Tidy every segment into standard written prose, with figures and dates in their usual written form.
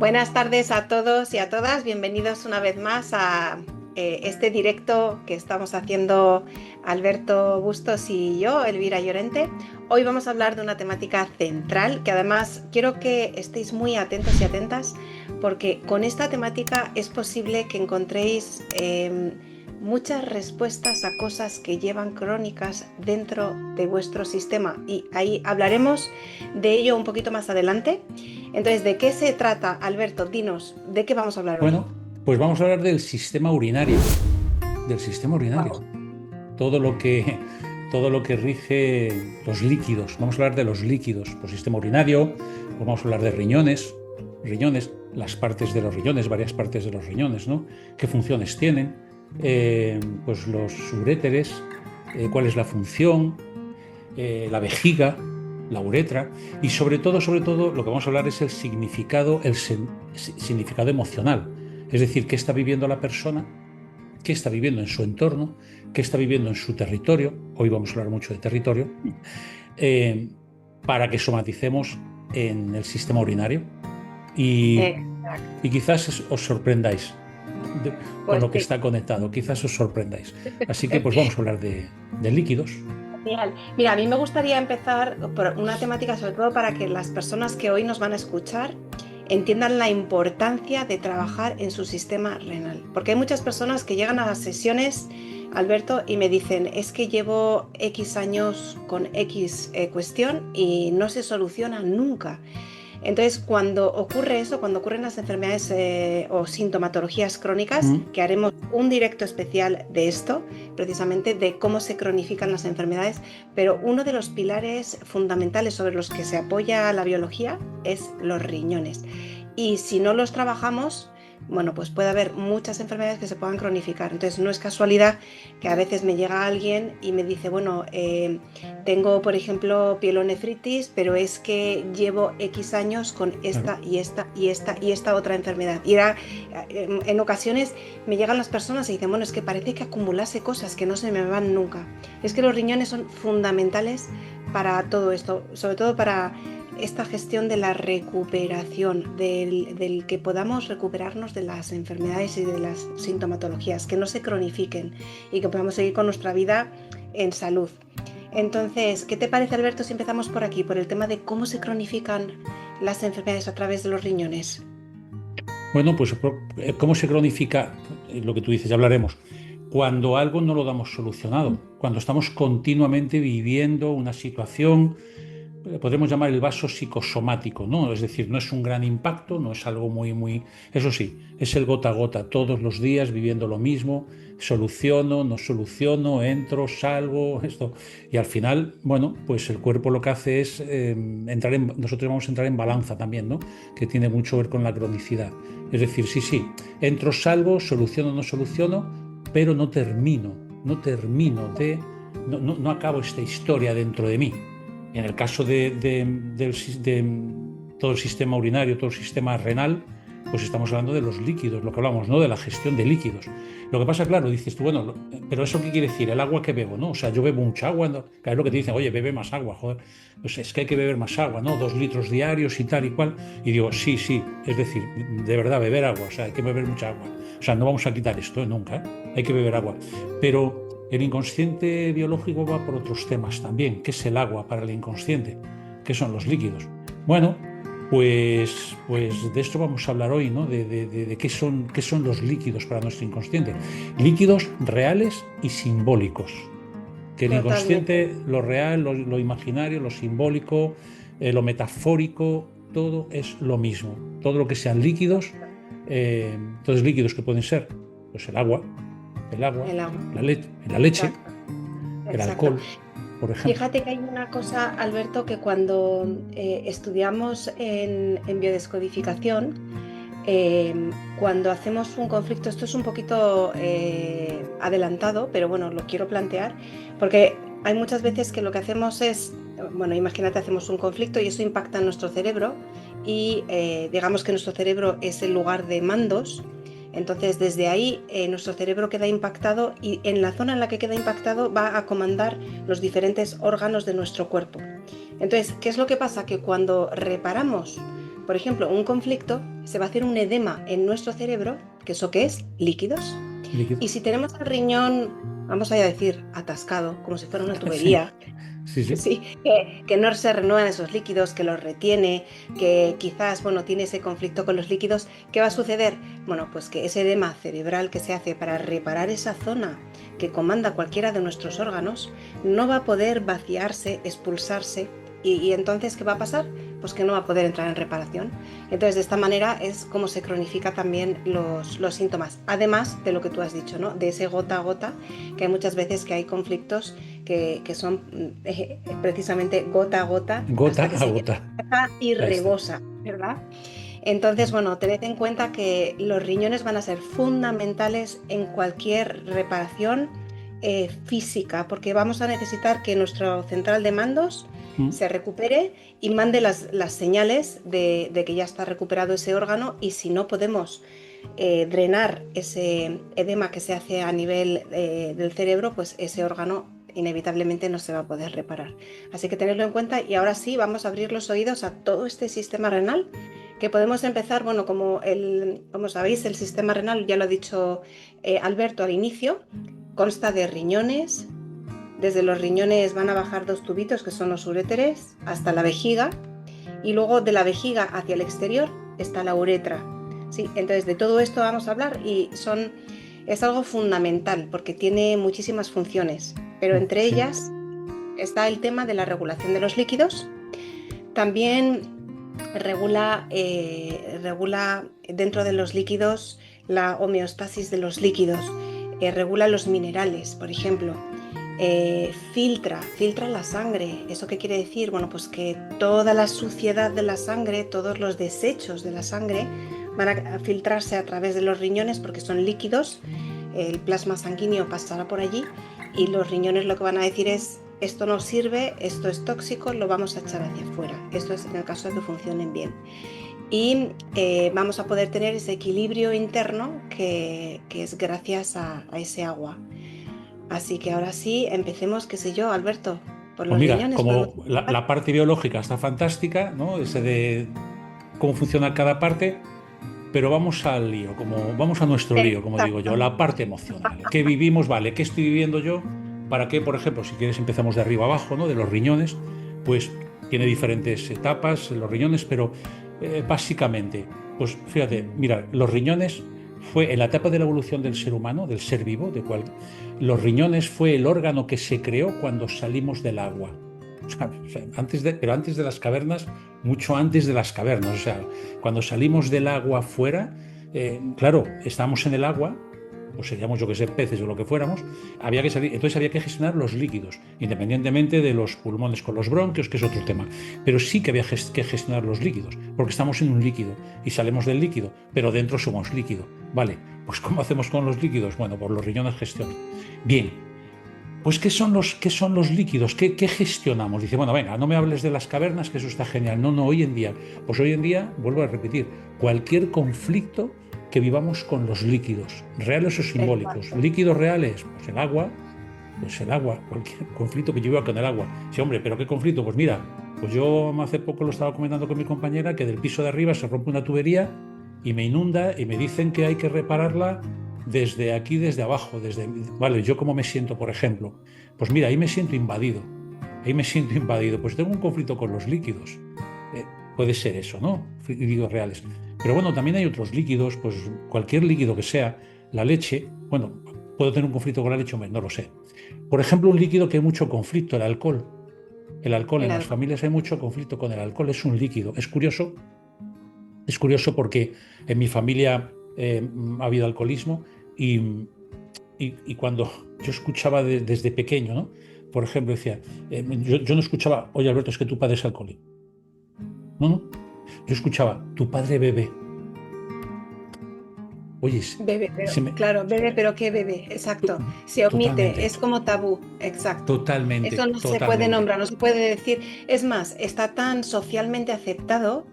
Buenas tardes a todos y a todas. Bienvenidos una vez más a este directo que estamos haciendo Alberto Bustos y yo, Elvira Llorente. Hoy vamos a hablar de una temática central que además quiero que estéis muy atentos y atentas porque con esta temática es posible que encontréis muchas respuestas a cosas que llevan crónicas dentro de vuestro sistema y ahí hablaremos de ello un poquito más adelante. Entonces, ¿de qué se trata, Alberto? Dinos, ¿de qué vamos a hablar hoy? Bueno, pues vamos a hablar del sistema urinario, del sistema urinario. Wow. Todo lo que, todo lo que rige los líquidos. Vamos a hablar de los líquidos, pues sistema urinario, pues vamos a hablar de riñones, las partes de los riñones, varias partes de los riñones, ¿no? ¿Qué funciones tienen? Pues los uréteres, cuál es la función, la vejiga, la uretra y sobre todo, lo que vamos a hablar es el significado, significado emocional. Es decir, qué está viviendo la persona, qué está viviendo en su entorno, qué está viviendo en su territorio. Hoy vamos a hablar mucho de territorio, eh, para que somaticemos en el sistema urinario y, Exacto. y quizás os sorprendáis con Pues lo que sí. está conectado, quizás os sorprendáis. Así que pues vamos a hablar de líquidos. Genial. Mira, a mí me gustaría empezar por una temática sobre todo para que las personas que hoy nos van a escuchar entiendan la importancia de trabajar en su sistema renal. Porque hay muchas personas que llegan a las sesiones, Alberto, y me dicen, es que llevo X años con X cuestión y no se soluciona nunca. Entonces, cuando ocurre eso, cuando ocurren las enfermedades o sintomatologías crónicas, ¿Mm? que haremos un directo especial de esto, precisamente de cómo se cronifican las enfermedades, pero uno de los pilares fundamentales sobre los que se apoya la biología es los riñones. Y si no los trabajamos, bueno, pues puede haber muchas enfermedades que se puedan cronificar. Entonces, no es casualidad que a veces me llega alguien y me dice, bueno, tengo, por ejemplo, pielonefritis, pero es que llevo X años con Claro. esta y esta y esta y esta otra enfermedad. Y era, en ocasiones me llegan las personas y dicen, bueno, es que parece que acumulase cosas que no se me van nunca. Es que los riñones son fundamentales para todo esto, sobre todo para esta gestión de la recuperación, del que podamos recuperarnos de las enfermedades y de las sintomatologías, que no se cronifiquen y que podamos seguir con nuestra vida en salud. Entonces, ¿qué te parece, Alberto, si empezamos por aquí, por el tema de cómo se cronifican las enfermedades a través de los riñones? Bueno, pues ¿cómo se cronifica? Lo que tú dices, ya hablaremos. Cuando algo no lo damos solucionado, cuando estamos continuamente viviendo una situación, podemos llamar el vaso psicosomático, ¿no? Es decir, no es un gran impacto, no es algo Eso sí, es el gota a gota, todos los días viviendo lo mismo, soluciono, no soluciono, entro, salgo, esto. Y al final, bueno, pues el cuerpo lo que hace es nosotros vamos a entrar en balanza también, ¿no? Que tiene mucho que ver con la cronicidad. Es decir, sí, sí, entro, salgo, soluciono, no soluciono, pero no acabo esta historia dentro de mí. En el caso de todo el sistema urinario, todo el sistema renal, pues estamos hablando de los líquidos, lo que hablamos, ¿no? De la gestión de líquidos. Lo que pasa, claro, dices tú, bueno, pero ¿eso qué quiere decir? El agua que bebo, ¿no? O sea, yo bebo mucha agua, ¿no? Claro, es lo que te dicen, oye, bebe más agua, joder. Pues es que hay que beber más agua, ¿no? 2 litros diarios y tal y cual. Y digo, sí, sí, es decir, de verdad, beber agua, o sea, hay que beber mucha agua. O sea, no vamos a quitar esto, nunca, ¿eh? Hay que beber agua. Pero el inconsciente biológico va por otros temas también. ¿Qué es el agua para el inconsciente? ¿Qué son los líquidos? Bueno, pues de esto vamos a hablar hoy, ¿no? De qué son los líquidos para nuestro inconsciente. Líquidos reales y simbólicos. Que el Totalmente. inconsciente, lo real, lo imaginario, lo simbólico, lo metafórico, todo es lo mismo. Todo lo que sean líquidos, entonces líquidos que pueden ser, pues el agua, El agua. la leche, Exacto. el Exacto. alcohol, por ejemplo. Fíjate que hay una cosa, Alberto, que cuando estudiamos en biodescodificación, eh, cuando hacemos un conflicto, esto es un poquito adelantado, pero bueno, lo quiero plantear, porque hay muchas veces que lo que hacemos es, bueno, imagínate, hacemos un conflicto y eso impacta en nuestro cerebro y digamos que nuestro cerebro es el lugar de mandos. Entonces, desde ahí nuestro cerebro queda impactado y en la zona en la que queda impactado va a comandar los diferentes órganos de nuestro cuerpo. Entonces, ¿qué es lo que pasa? Que cuando reparamos por ejemplo, un conflicto, se va a hacer un edema en nuestro cerebro, que ¿eso qué es? Líquidos. Líquido. Y si tenemos el riñón, vamos a decir, atascado, como si fuera una Sí, tubería, sí, sí. sí, que no se renuevan esos líquidos, que los retiene, que quizás, bueno, tiene ese conflicto con los líquidos, ¿qué va a suceder? Bueno, pues que ese edema cerebral que se hace para reparar esa zona que comanda cualquiera de nuestros órganos, no va a poder vaciarse, expulsarse, y entonces, ¿qué va a pasar? Pues que no va a poder entrar en reparación. Entonces, de esta manera es como se cronifica también los síntomas, además de lo que tú has dicho, ¿no? De ese gota a gota, que hay muchas veces que hay conflictos que son precisamente gota a gota Gota hasta que a se gota. llega y Ahí está. rebosa, ¿verdad? Entonces, bueno, tened en cuenta que los riñones van a ser fundamentales en cualquier reparación física, porque vamos a necesitar que nuestro central de mandos Mm. se recupere y mande las señales de que ya está recuperado ese órgano, y si no podemos drenar ese edema que se hace a nivel del cerebro, pues ese órgano inevitablemente no se va a poder reparar. Así que tenerlo en cuenta, y ahora sí vamos a abrir los oídos a todo este sistema renal, que podemos empezar, bueno, como sabéis, el sistema renal, ya lo ha dicho Alberto al inicio, consta de riñones. Desde los riñones van a bajar dos tubitos que son los uréteres hasta la vejiga, y luego de la vejiga hacia el exterior está la uretra. Sí, entonces de todo esto vamos a hablar, y es algo fundamental porque tiene muchísimas funciones, pero entre Sí. ellas está el tema de la regulación de los líquidos. También regula dentro de los líquidos la homeostasis de los líquidos, regula los minerales, por ejemplo. Filtra la sangre. ¿Eso qué quiere decir? Bueno, pues que toda la suciedad de la sangre, todos los desechos de la sangre van a filtrarse a través de los riñones porque son líquidos. El plasma sanguíneo pasará por allí y los riñones lo que van a decir es: esto no sirve, esto es tóxico, lo vamos a echar hacia afuera. Esto es en el caso de que funcionen bien. Y vamos a poder tener ese equilibrio interno que es gracias a ese agua. Así que ahora sí, empecemos, qué sé yo, Alberto, por Pues los mira, riñones. ¿Podemos como empezar? la parte biológica está fantástica, ¿no? Ese de cómo funciona cada parte, pero vamos al lío, vamos a nuestro lío, como digo yo, Exacto. la parte emocional. ¿Qué vivimos? Vale, ¿qué estoy viviendo yo? ¿Para qué, por ejemplo, si quieres empezamos de arriba abajo, ¿no? De los riñones, pues tiene diferentes etapas los riñones, pero básicamente, pues fíjate, mira, los riñones fue en la etapa de la evolución del ser humano, del ser vivo, los riñones fue el órgano que se creó cuando salimos del agua. Pero antes de las cavernas, mucho antes de las cavernas. O sea, cuando salimos del agua fuera, claro, estábamos en el agua, o seríamos, yo que sé, peces o lo que fuéramos, había que salir, entonces había que gestionar los líquidos, independientemente de los pulmones con los bronquios, que es otro tema. Pero sí que había que gestionar los líquidos, porque estamos en un líquido y salimos del líquido, pero dentro somos líquido. Vale, pues ¿cómo hacemos con los líquidos? Bueno, por los riñones gestionan. Bien, pues qué son los líquidos? ¿Qué gestionamos? Dice, bueno, venga, no me hables de las cavernas, que eso está genial. No, no, hoy en día. Pues hoy en día, vuelvo a repetir, cualquier conflicto que vivamos con los líquidos, reales o simbólicos. Exacto. Líquidos reales, pues el agua, cualquier conflicto que yo viva con el agua. Sí, hombre, pero ¿qué conflicto? Pues mira, pues yo hace poco lo estaba comentando con mi compañera, que del piso de arriba se rompe una tubería y me inunda y me dicen que hay que repararla desde aquí, desde abajo, Vale, ¿yo cómo me siento, por ejemplo? Pues mira, ahí me siento invadido. Ahí me siento invadido. Pues tengo un conflicto con los líquidos. Eh, Puede ser eso, ¿no? Líquidos reales. Pero bueno, también hay otros líquidos, pues cualquier líquido que sea, la leche, bueno, puedo tener un conflicto con la leche, hombre, no lo sé. Por ejemplo, un líquido que hay mucho conflicto, el alcohol. El alcohol, El en las alcohol. familias hay mucho conflicto con el alcohol, es un líquido. Es curioso porque en mi familia ha habido alcoholismo y, y cuando yo escuchaba desde pequeño, ¿no? Por ejemplo, decía, yo no escuchaba, oye Alberto, es que tu padre es alcohólico. No, no. Yo escuchaba, tu padre bebe. Oye, Bebe, pero, se me, claro, bebe, pero ¿qué bebe? to- Exacto. Se omite, totalmente, es como tabú. Exacto. totalmente, Eso no se puede totalmente. nombrar, no se puede decir. Es más, está tan socialmente aceptado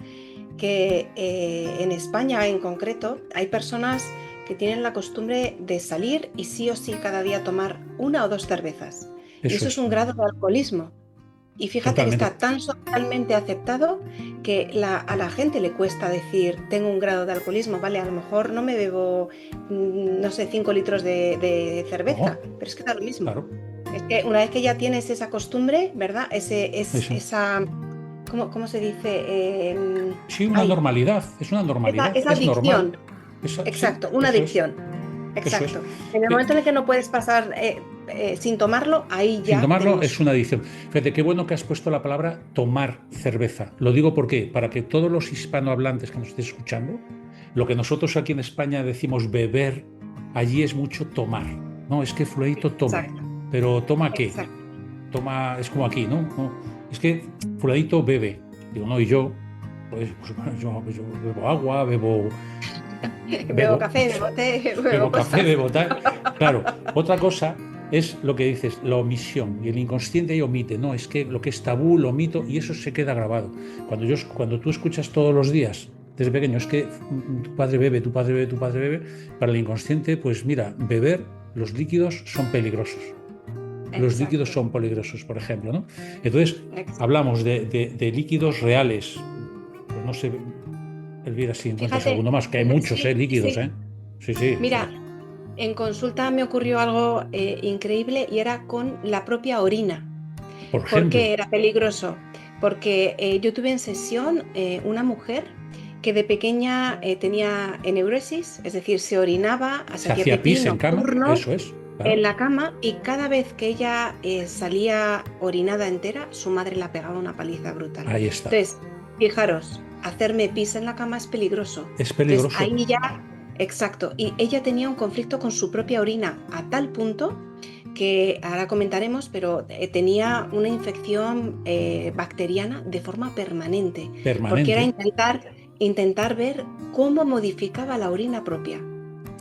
que en España en concreto hay personas que tienen la costumbre de salir y sí o sí cada día tomar una o dos cervezas. Y Eso eso es es, un grado de alcoholismo. Y fíjate que totalmente. está tan socialmente aceptado que a la gente le cuesta decir, tengo un grado de alcoholismo, ¿vale? A lo mejor no me bebo, no sé, 5 litros de cerveza, No, pero es que da lo mismo. claro, Es que una vez que ya tienes esa costumbre, ¿verdad? eso. Esa, ¿cómo se dice? Sí, una Ay, normalidad, es una normalidad, esa es normal. adicción. Sí, Exacto, una eso es, adicción. eso es. Exacto. En el Eh, momento en el que no puedes pasar sin tomarlo, ahí Sin ya tomarlo es tenemos. una adicción. Fíjate, qué bueno que has puesto la palabra tomar cerveza. Lo digo porque para que todos los hispanohablantes que nos estéis escuchando, lo que nosotros aquí en España decimos beber, allí es mucho tomar. No, es que fulanito toma. Exacto, Pero ¿toma qué? exacto. Toma, es como aquí, ¿no? No, es que fulanito bebe. Digo, no, y yo, pues, bueno, yo bebo agua, Bebo bebo, café, bebo té, bebo bebo café, cosas. bebo tal. Claro, otra cosa es lo que dices, la omisión. Y el inconsciente ahí omite. No, es que lo que es tabú lo omito y eso se queda grabado. Cuando tú escuchas todos los días, desde pequeño, es que tu padre bebe, tu padre bebe, tu padre bebe, para el inconsciente, pues mira, beber, los líquidos son peligrosos. Los líquidos Exacto, son peligrosos, por ejemplo, ¿no? Entonces, exacto. hablamos de líquidos reales. Pues no sé, Elvira, si encuentras Fíjate, alguno más, que hay muchos, sí, sí, líquidos, sí. ¿eh? Sí, sí, o sea, Mira, en consulta me ocurrió algo increíble y era con la propia orina. por ¿Por ejemplo, qué era peligroso? Porque yo tuve en sesión una mujer que de pequeña tenía eneuresis, es decir, se orinaba, se se hacía hacía pipí pis en cama, nocturno eso es, en claro, la cama y cada vez que ella salía orinada entera, su madre la pegaba una paliza brutal. ahí está. Entonces, fijaros, hacerme pis en la cama es peligroso. Es Entonces, peligroso. ahí ya, exacto, y ella tenía un conflicto con su propia orina a tal punto que ahora comentaremos, pero tenía una infección bacteriana de forma permanente, porque era Permanente. intentar ver cómo modificaba la orina propia,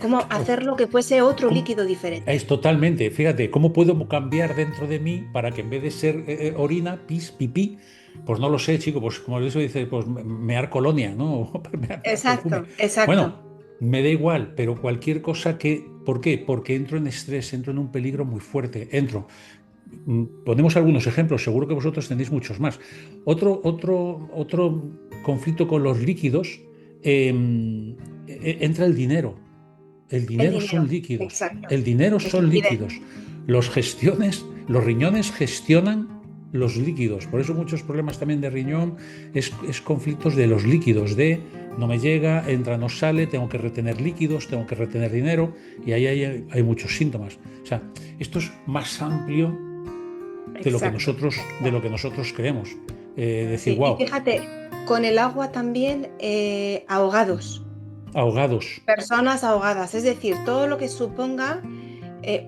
cómo Claro, hacerlo que fuese otro ¿cómo? líquido diferente. Es totalmente, fíjate, ¿cómo puedo cambiar dentro de mí para que en vez de ser orina, pis, pipí, pues no lo sé, chico, pues como eso dice, pues mear colonia, ¿no? Mear perfume. Exacto, exacto. Bueno, me da igual, pero cualquier cosa ¿por qué? Porque entro en estrés, entro en un peligro muy fuerte, ponemos algunos ejemplos, seguro que vosotros tenéis muchos más. Otro conflicto con los líquidos, entra el dinero. El El dinero son dinero, líquidos. exacto. El dinero Es son liquidez. líquidos. Los riñones gestionan los líquidos. Por eso muchos problemas también de riñón es conflictos de los líquidos, de no me llega, entra, no sale, tengo que retener líquidos, tengo que retener dinero, y ahí hay muchos síntomas. O sea, esto es más amplio Exacto. de lo Exacto. que nosotros creemos. Decir, Sí, y wow, fíjate, con el agua también ahogados, ahogados. personas ahogadas, es decir, todo lo que suponga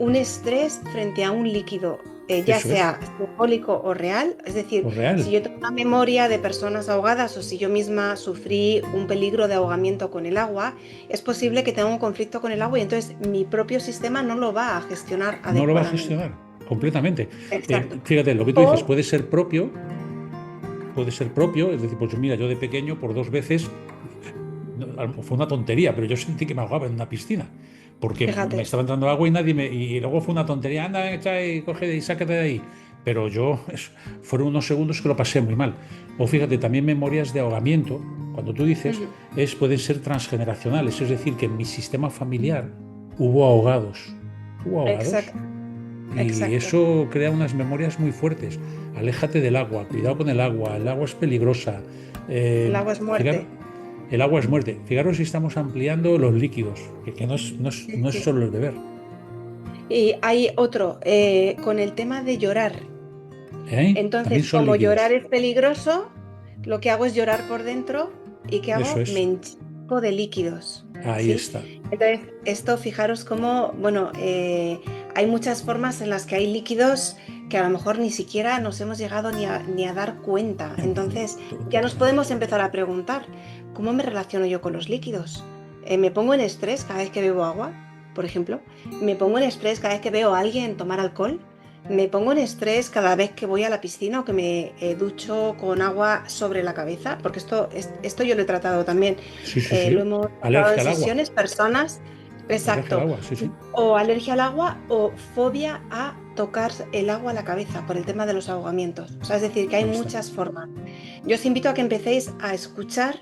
un estrés frente a un líquido, ya Eso es, sea simbólico o real. Es decir, o real. si yo tengo una memoria de personas ahogadas o si yo misma sufrí un peligro de ahogamiento con el agua, es posible que tenga un conflicto con el agua y entonces mi propio sistema no lo va a gestionar No lo va a adecuadamente. gestionar completamente. Exacto. Fíjate, lo que tú dices O, puede ser propio, es decir, pues mira, yo de pequeño por 2 veces, fue una tontería, pero yo sentí que me ahogaba en una piscina, porque me fíjate, estaba entrando agua y luego fue una tontería, anda, echa y coge y sácate de ahí. Pero fueron unos segundos que lo pasé muy mal. O fíjate, también memorias de ahogamiento, cuando tú dices, ujú, pueden ser transgeneracionales, es decir, que en mi sistema familiar hubo ahogados. ¿Hubo ahogados? exacto, Y exacto. eso crea unas memorias muy fuertes. Aléjate del agua, cuidado con el agua es peligrosa. El agua es Fijar, muerte. el agua es muerte. Fijaros si estamos ampliando los líquidos, que Sí, no es sí. solo el beber. Y hay otro, con el tema de llorar. También Entonces, son como llorar líquidos. es peligroso, lo que hago es llorar por dentro y ¿qué Eso hago? Me es. enchico de líquidos, Ahí ¿sí? está. Entonces, esto, fijaros cómo, bueno, hay muchas formas en las que hay líquidos que a lo mejor ni siquiera nos hemos llegado ni a dar cuenta. Entonces, ya nos Totalmente. podemos empezar a preguntar, ¿cómo me relaciono yo con los líquidos? ¿Me pongo en estrés cada vez que bebo agua, por ejemplo? ¿Me pongo en estrés cada vez que veo a alguien tomar alcohol? Me pongo en estrés cada vez que voy a la piscina o que me ducho con agua sobre la cabeza, porque esto yo lo he tratado también, Sí, sí, lo sí. hemos tratado en Alergia al agua. sesiones, personas Alergia al exacto. agua, sí, sí. O alergia al agua o fobia a tocar el agua a la cabeza por el tema de los ahogamientos. O sea, es decir, que hay Ahí está. muchas formas. Yo os invito a que empecéis a escuchar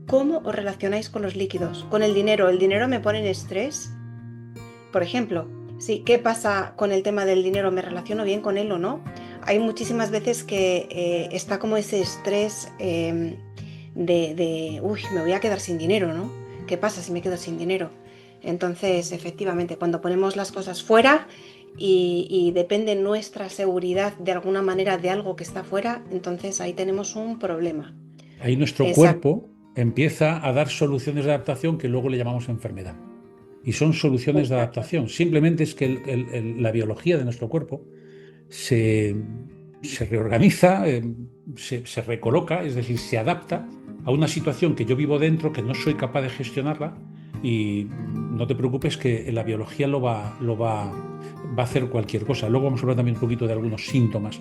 cómo os relacionáis con los líquidos. Con el dinero. El dinero me pone en estrés. Por ejemplo, sí, ¿qué pasa con el tema del dinero? ¿Me relaciono bien con él o no? Hay muchísimas veces que está como ese estrés uy, me voy a quedar sin dinero, ¿no? ¿Qué pasa si me quedo sin dinero? Entonces, efectivamente, cuando ponemos las cosas fuera y depende nuestra seguridad de alguna manera de algo que está fuera, entonces ahí tenemos un problema. Ahí nuestro Exacto. cuerpo empieza a dar soluciones de adaptación que luego le llamamos enfermedad. Y son soluciones de Exacto. adaptación. Simplemente es que la biología de nuestro cuerpo se, se reorganiza, se recoloca, es decir, se adapta a una situación que yo vivo dentro, que no soy capaz de gestionarla, y no te preocupes que la biología va a hacer cualquier cosa. Luego vamos a hablar también un poquito de algunos síntomas.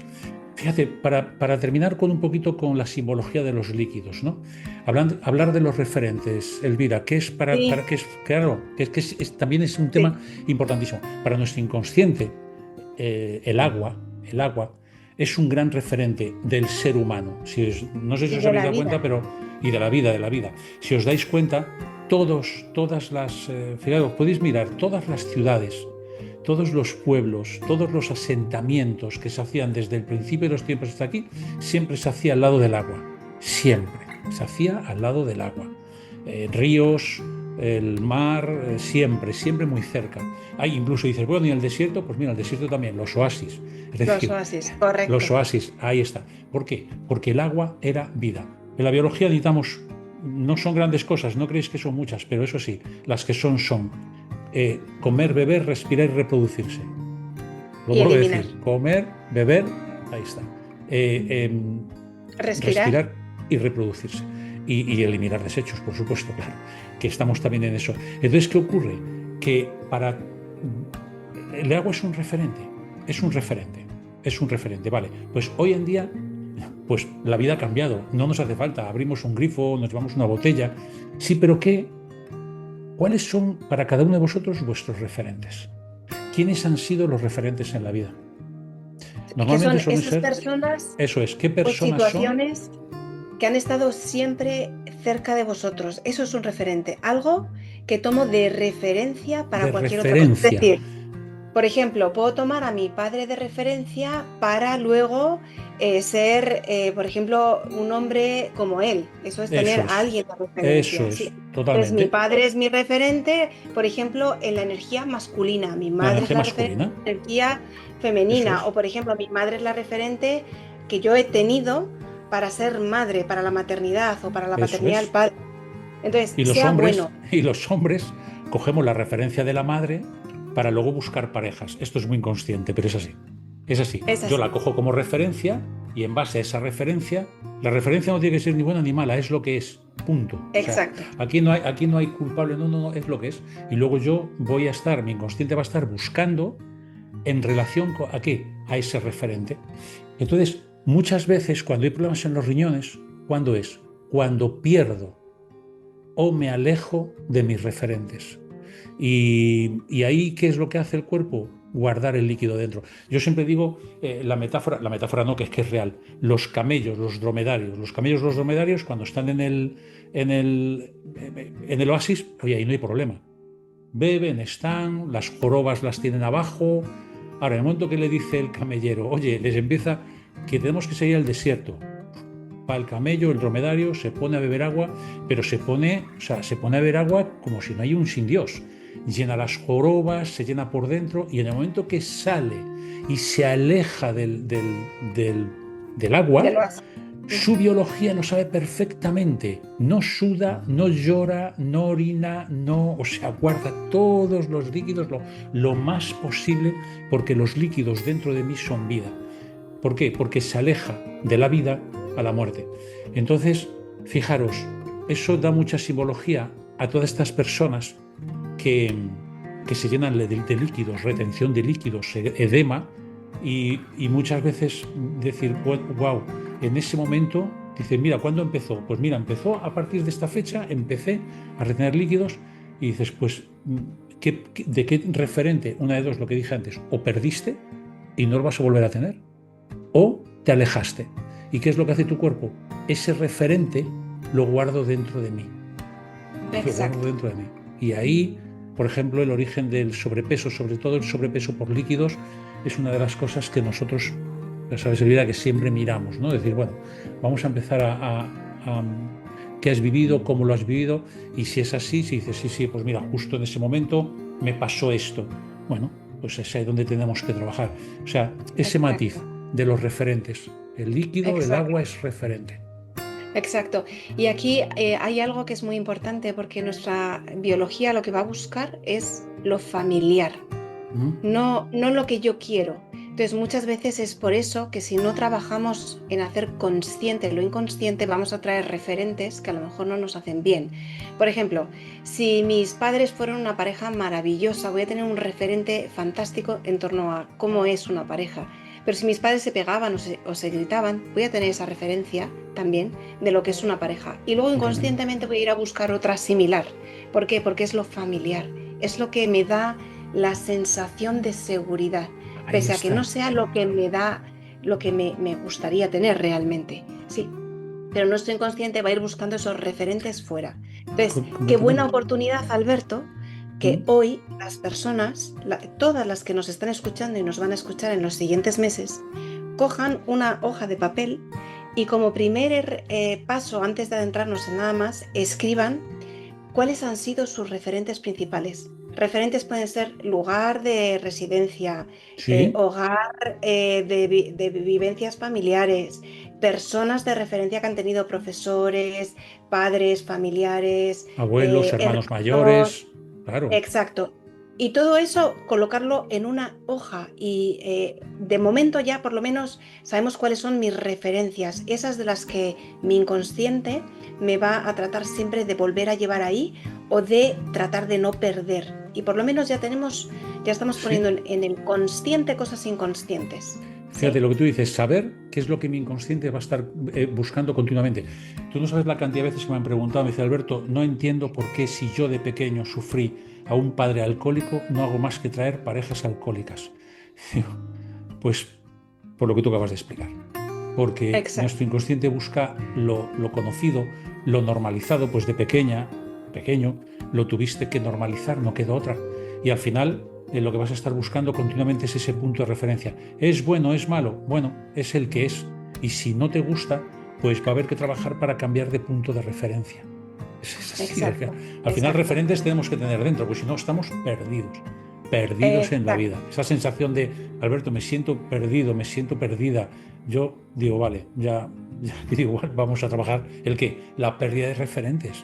Fíjate, para terminar con un poquito con la simbología de los líquidos, ¿no? Hablar de los referentes, Elvira, ¿qué es para Sí, qué es? Claro, que también es un sí, tema importantísimo. Para nuestro inconsciente, el agua es un gran referente del ser humano. No sé si y os de habéis la dado cuenta, vida. pero y de la vida. Si os dais cuenta, todas las, fijaros, podéis mirar todas las ciudades, todos los pueblos, todos los asentamientos que se hacían desde el principio de los tiempos hasta aquí, siempre se hacía al lado del agua. Siempre se hacía al lado del agua. Ríos, el mar, siempre muy cerca. Hay incluso dices, bueno, y el desierto, pues mira, el desierto también, los oasis. Es Los decir, oasis, los correcto. oasis, ahí está. ¿Por qué? Porque el agua era vida. En la biología necesitamos, no son grandes cosas, no creéis que son muchas, pero eso sí, las que son comer, beber, respirar y reproducirse. Lo Y vuelvo a eliminar. decir, comer, beber, ahí está. Respirar. Respirar y reproducirse. Y eliminar desechos, por supuesto, claro, que estamos también en eso. Entonces, ¿qué ocurre? Que el agua es un referente, vale. Pues hoy en día, pues la vida ha cambiado, no nos hace falta, abrimos un grifo, nos llevamos una botella, sí, pero ¿cuáles son para cada uno de vosotros vuestros referentes? ¿Quiénes han sido los referentes en la vida? Que Normalmente son suelen esas ser, personas eso es, ¿qué o personas son situaciones que han estado siempre cerca de vosotros. Eso es un referente, algo que tomo de referencia para de cualquier otra cosa. Es referencia? decir, por ejemplo, puedo tomar a mi padre de referencia para luego ser, por ejemplo, un hombre como él. Eso es tener a alguien de Eso referencia, sí. es, Entonces, mi totalmente. padre es mi referente, por ejemplo, en la energía masculina. Mi La madre es energía la referente masculina, en la energía eso femenina. es, O, por ejemplo, mi madre es la referente que yo he tenido para ser madre, para la maternidad o para la eso paternidad del es. padre. Entonces, Y los sea hombres, bueno. y los hombres cogemos la referencia de la madre para luego buscar parejas. Esto es muy inconsciente, pero es así. Es así. Es Yo la así. cojo como referencia y en base a esa referencia, la referencia no tiene que ser ni buena ni mala, es lo que es. Punto. O sea, Exacto. aquí no hay culpable, no, es lo que es. Y luego yo voy a estar, mi inconsciente va a estar buscando en relación ¿a qué? A ese referente. Entonces, muchas veces cuando hay problemas en los riñones, ¿cuándo es? Cuando pierdo o me alejo de mis referentes. Y ahí, ¿qué es lo que hace el cuerpo? Guardar el líquido dentro. Yo siempre digo la metáfora no, que es real. Los camellos, los dromedarios, cuando están en el oasis, oye, ahí no hay problema. Beben, están, las jorobas las tienen abajo. Ahora, en el momento que le dice el camellero, oye, les empieza que tenemos que seguir al desierto. Va el camello, el dromedario, se pone a beber agua, pero se pone a beber agua como si no hay un sin Dios. Llena las jorobas, se llena por dentro y en el momento que sale y se aleja del De agua, lo así. su biología lo sabe perfectamente. No suda, no llora, no orina, no, o sea, guarda todos los líquidos lo más posible porque los líquidos dentro de mí son vida. ¿Por qué? Porque se aleja de la vida a la muerte. Entonces, fijaros, eso da mucha simbología a todas estas personas que se llenan de líquidos, retención de líquidos, edema, y muchas veces decir, wow, en ese momento, dice, mira, ¿cuándo empezó? Pues mira, empezó a partir de esta fecha, empecé a retener líquidos y dices, pues ¿De qué referente? Una de dos, lo que dije antes, o perdiste y no lo vas a volver a tener, o te alejaste. ¿Y qué es lo que hace tu cuerpo? Ese referente lo guardo dentro de mí. Lo guardo Exacto. dentro de mí. Y ahí, por ejemplo, el origen del sobrepeso, sobre todo el sobrepeso por líquidos, es una de las cosas que nosotros, ya sabes, Elvira, que siempre miramos, ¿no? Decir, bueno, vamos a empezar a qué has vivido, cómo lo has vivido, y si es así, si dices, sí, sí, pues mira, justo en ese momento me pasó esto. Bueno, pues es ahí donde tenemos que trabajar. O sea, ese Exacto. matiz de los referentes. El líquido, el Exacto. agua es referente. Exacto. Y aquí hay algo que es muy importante porque nuestra biología lo que va a buscar es lo familiar, ¿Mm? no lo que yo quiero. Entonces, muchas veces es por eso que si no trabajamos en hacer consciente lo inconsciente, vamos a traer referentes que a lo mejor no nos hacen bien. Por ejemplo, si mis padres fueron una pareja maravillosa, voy a tener un referente fantástico en torno a cómo es una pareja. Pero si mis padres se pegaban o se gritaban, voy a tener esa referencia también de lo que es una pareja. Y luego Totalmente. inconscientemente voy a ir a buscar otra similar. ¿Por qué? Porque es lo familiar, es lo que me da la sensación de seguridad, Ahí pese a que no está. sea lo que me da, lo que me gustaría tener realmente. Sí, pero nuestro inconsciente va a ir buscando esos referentes fuera. Entonces, qué buena Completamente. oportunidad, Alberto, que ¿Mm? hoy las personas, todas las que nos están escuchando y nos van a escuchar en los siguientes meses, cojan una hoja de papel y como primer paso, antes de adentrarnos en nada más, escriban cuáles han sido sus referentes principales. Referentes pueden ser lugar de residencia, Sí, hogar de vivencias familiares, personas de referencia que han tenido profesores, padres, familiares, abuelos, hermanos hermanos. mayores, claro. Exacto. Y todo eso colocarlo en una hoja y de momento ya por lo menos sabemos cuáles son mis referencias, esas de las que mi inconsciente me va a tratar siempre de volver a llevar ahí o de tratar de no perder. Y por lo menos ya estamos poniendo Sí. en el consciente cosas inconscientes. Fíjate ¿Sí? lo que tú dices, saber qué es lo que mi inconsciente va a estar buscando continuamente. Tú no sabes la cantidad de veces que me han preguntado, me dice Alberto, no entiendo por qué si yo de pequeño sufrí a un padre alcohólico, no hago más que traer parejas alcohólicas. Digo, pues por lo que tú acabas de explicar. Porque Exacto. nuestro inconsciente busca lo conocido, lo normalizado, pues de pequeña, pequeño, lo tuviste que normalizar, no quedó otra. Y al final lo que vas a estar buscando continuamente es ese punto de referencia. ¿Es bueno, es malo? Bueno, es el que es. Y si no te gusta, pues va a haber que trabajar para cambiar de punto de referencia. Es así. Exacto. Al final Exacto. referentes tenemos que tener dentro, pues si no estamos perdidos, perdidos en la vida. Exacto. Esa sensación de, Alberto, me siento perdido, me siento perdida. Yo digo, vale, ya digo, bueno, vamos a trabajar el qué, la pérdida de referentes.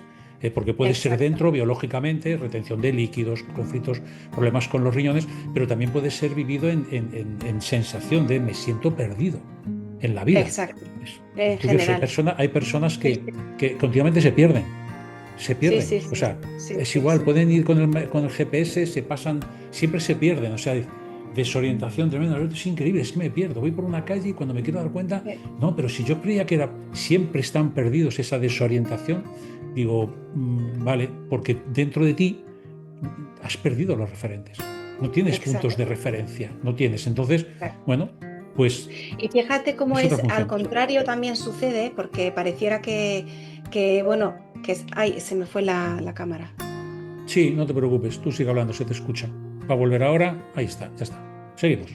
Porque puede ser Exacto. dentro biológicamente, retención de líquidos, conflictos, problemas con los riñones, pero también puede ser vivido en sensación de me siento perdido en la vida. Exacto. Es En curioso, general. hay personas Sí, que continuamente se pierden, se sí, pierden. sí, O sí, sea, sí, es sí, igual, sí. pueden ir con el GPS, se pasan, siempre se pierden. O sea, desorientación tremenda. Es increíble, es que me pierdo. Voy por una calle y cuando me quiero dar cuenta, Eh, no, pero si yo creía que era, siempre están perdidos esa desorientación, digo, vale, porque dentro de ti has perdido los referentes. No tienes puntos de Exacto. referencia, no tienes. Entonces, Exacto. bueno, pues Y fíjate cómo es otra es, al función. contrario también sucede, porque pareciera que bueno, ay, se me fue la cámara. Sí, no te preocupes, tú sigue hablando, se te escucha. Va a volver ahora, ahí está, ya está. Seguimos.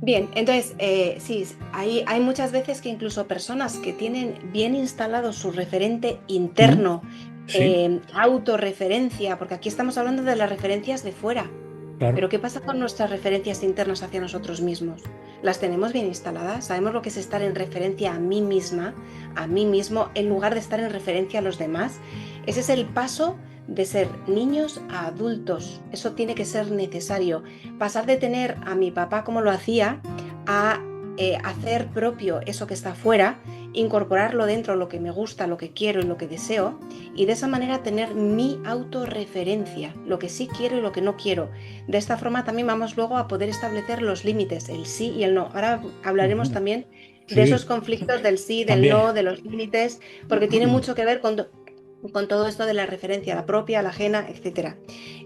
Bien, entonces, sí, hay muchas veces que incluso personas que tienen bien instalado su referente ¿Mm? interno, Sí, autorreferencia, porque aquí estamos hablando de las referencias de fuera. claro. Pero ¿qué pasa con nuestras referencias internas hacia nosotros mismos? ¿Las tenemos bien instaladas? ¿Sabemos lo que es estar en referencia a mí misma, a mí mismo, en lugar de estar en referencia a los demás? Ese es el paso de ser niños a adultos. Eso tiene que ser necesario. Pasar de tener a mi papá como lo hacía a hacer propio eso que está afuera, incorporarlo dentro, lo que me gusta, lo que quiero y lo que deseo, y de esa manera tener mi autorreferencia, lo que sí quiero y lo que no quiero. De esta forma también vamos luego a poder establecer los límites, el sí y el no. Ahora hablaremos Ujú. también de esos Sí, conflictos del sí, del también. no, de los límites, porque tiene mucho que ver con con todo esto de la referencia, la propia, la ajena, etcétera.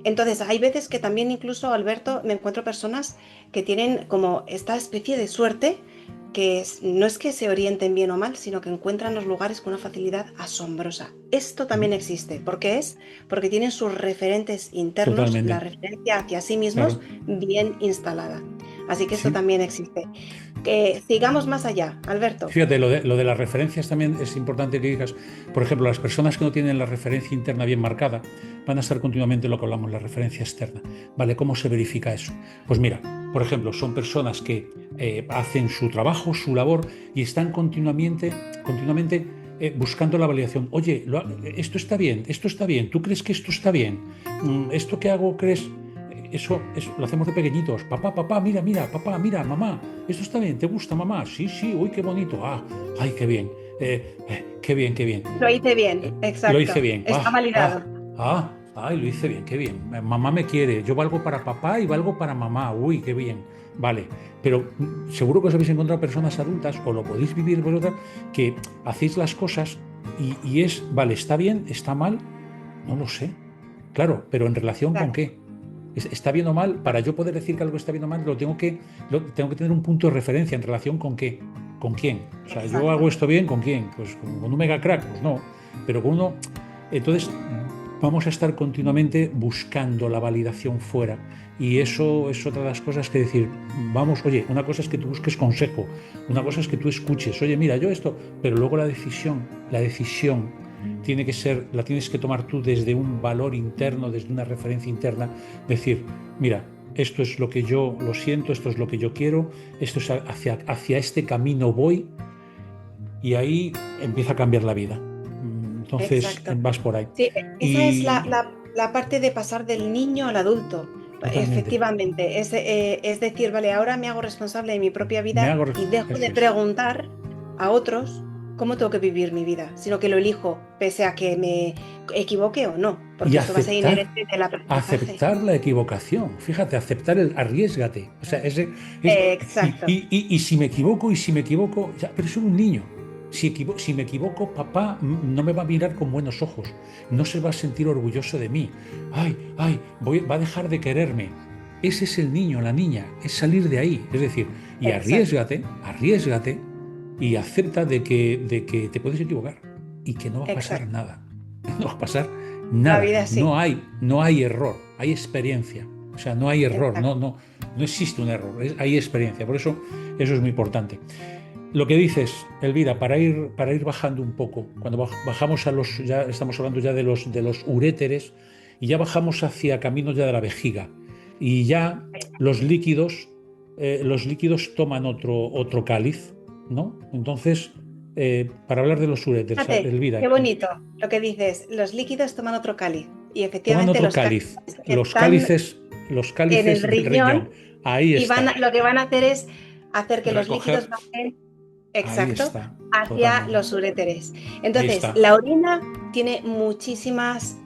Entonces, hay veces que también incluso, Alberto, me encuentro personas que tienen como esta especie de suerte que no es que se orienten bien o mal, sino que encuentran los lugares con una facilidad asombrosa. Esto también existe. ¿Por qué es? Porque tienen sus referentes internos, la Totalmente. referencia hacia sí mismos, Claro. bien instalada. Así que esto Sí. también existe. Que sigamos más allá, Alberto. Fíjate, lo de las referencias también es importante que digas. Por ejemplo, las personas que no tienen la referencia interna bien marcada van a estar continuamente lo que hablamos, la referencia externa. ¿Vale? ¿Cómo se verifica eso? Pues mira, por ejemplo, son personas que hacen su trabajo, su labor y están continuamente buscando la validación. Oye, esto está bien, ¿tú crees que esto está bien? ¿Esto que hago crees? Eso lo hacemos de pequeñitos. Papá, mira, papá, mira, mamá. ¿Esto está bien? ¿Te gusta, mamá? Sí, uy, qué bonito. Ay, qué bien. Qué bien, qué bien. Lo hice bien, Lo hice exacto. bien. Está validado. Ay, lo hice bien, qué bien. Mamá me quiere. Yo valgo para papá y valgo para mamá. Uy, qué bien. Vale. Pero seguro que os habéis encontrado personas adultas, o lo podéis vivir vosotras, que hacéis las cosas y vale, ¿está bien? ¿Está mal? No lo sé. Claro, pero ¿en relación con Exacto. qué? ¿Está bien o mal? Para yo poder decir que algo está bien o mal, tengo que tener un punto de referencia en relación con qué, con quién. O sea, yo hago Exacto. esto bien, ¿con quién? Pues con un mega crack, pues no. Pero con uno, entonces vamos a estar continuamente buscando la validación fuera. Y eso es otra de las cosas que decir, vamos, oye, una cosa es que tú busques consejo, una cosa es que tú escuches, oye, mira, yo esto, pero luego la decisión la tienes que tomar tú desde un valor interno, desde una referencia interna, decir, mira, esto es lo que yo lo siento, esto es lo que yo quiero, esto es hacia este camino voy, y ahí empieza a cambiar la vida. Entonces Exacto. vas por ahí. Sí, esa es Y la parte de pasar del niño al adulto. totalmente, Efectivamente, es decir, vale, ahora me hago responsable de mi propia me vida hago, y dejo eso de es. preguntar a otros cómo tengo que vivir mi vida, sino que lo elijo pese a que me equivoque o no, Y porque esto va a ser inherente del aprendizaje. aceptar la equivocación. Fíjate, aceptar el arriesgate. O sea, Exacto, y si me equivoco, ya, pero soy un niño. Si me equivoco, papá no me va a mirar con buenos ojos. No se va a sentir orgulloso de mí. Va a dejar de quererme. Ese es el niño, la niña. Es salir de ahí. Es decir, y exacto, arriesgate y acepta de que te puedes equivocar y que no va a pasar exacto. nada. No va a pasar La nada. vida sí, No hay error, hay experiencia. O sea, no hay error, no, exacto. no, no existe un error, hay experiencia. Por eso eso es muy importante. Lo que dices, Elvira, para ir bajando un poco, cuando bajamos ya estamos hablando ya de los uréteres, y ya bajamos hacia caminos ya de la vejiga, y ya los líquidos, los líquidos toman otro cáliz, ¿no? Entonces, para hablar de los uréteres, Fíjate, Elvira, qué bonito lo que dices, los líquidos toman otro cáliz y toman efectivamente otro los cálices cáliz, los están cálices, los en el cálices del riñón. riñón Ahí y está, lo que van a hacer es hacer que los líquidos recoger, bajen, ahí exacto, está, hacia totalmente, los uréteres. ahí Entonces, está. la orina tiene muchísimas